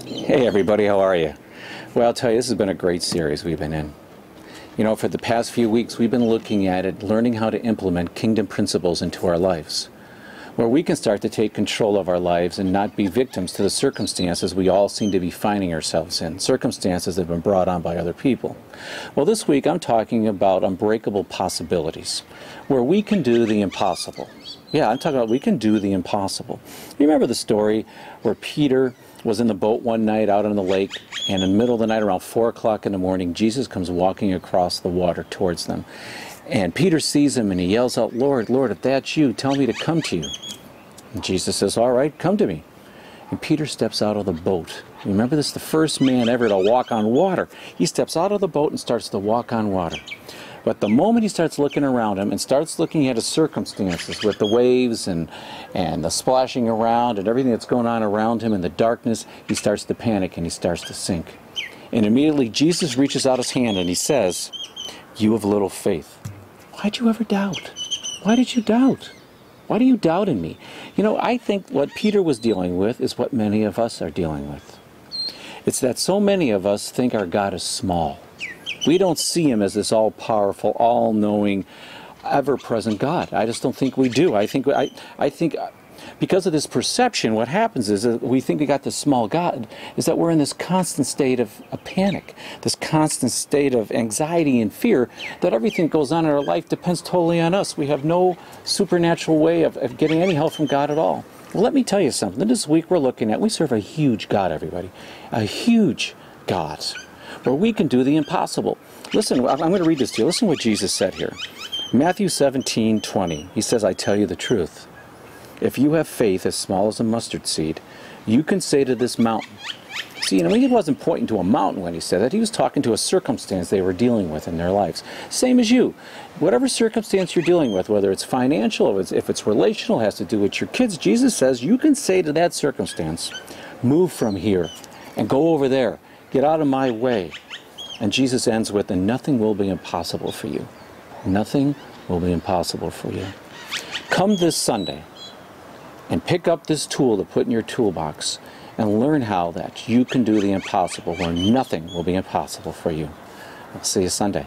Hey everybody, how are you? Well, I'll tell you, this has been a great series we've been in. You know, for the past few weeks we've been looking at it, learning how to implement kingdom principles into our lives, where we can start to take control of our lives and not be victims to the circumstances we all seem to be finding ourselves in, circumstances that have been brought on by other people. Well, this week I'm talking about unbreakable possibilities, where we can do the impossible. Yeah, I'm talking about we can do the impossible. You remember the story where Peter was in the boat one night out on the lake, and in the middle of the night, around 4 o'clock in the morning, Jesus comes walking across the water towards them. And Peter sees him and he yells out, "Lord, Lord, if that's you, tell me to come to you." And Jesus says, "All right, come to me." And Peter steps out of the boat. Remember, this is the first man ever to walk on water. He steps out of the boat and starts to walk on water. But the moment he starts looking around him and starts looking at his circumstances with the waves and the splashing around and everything that's going on around him and the darkness, he starts to panic and he starts to sink. And immediately Jesus reaches out his hand and he says, "You have little faith. Why'd you ever doubt? Why did you doubt? Why do you doubt in me?" You know, I think what Peter was dealing with is what many of us are dealing with. It's that so many of us think our God is small. We don't see him as this all-powerful, all-knowing, ever-present God. I just don't think we do. I think because of this perception, what happens is that we think we got this small God, is that we're in this constant state of panic, this constant state of anxiety and fear that everything that goes on in our life depends totally on us. We have no supernatural way of getting any help from God at all. Well, let me tell you something. This week we're looking at, we serve a huge God, everybody. A huge God, where we can do the impossible. Listen, I'm going to read this to you. Listen to what Jesus said here. Matthew 17:20. He says, "I tell you the truth. If you have faith as small as a mustard seed, you can say to this mountain." See, he wasn't pointing to a mountain when he said that. He was talking to a circumstance they were dealing with in their lives. Same as you. Whatever circumstance you're dealing with, whether it's financial, or if it's relational, has to do with your kids, Jesus says you can say to that circumstance, "Move from here and go over there. Get out of my way." And Jesus ends with, "And nothing will be impossible for you." Nothing will be impossible for you. Come this Sunday and pick up this tool to put in your toolbox and learn how that you can do the impossible, where nothing will be impossible for you. I'll see you Sunday.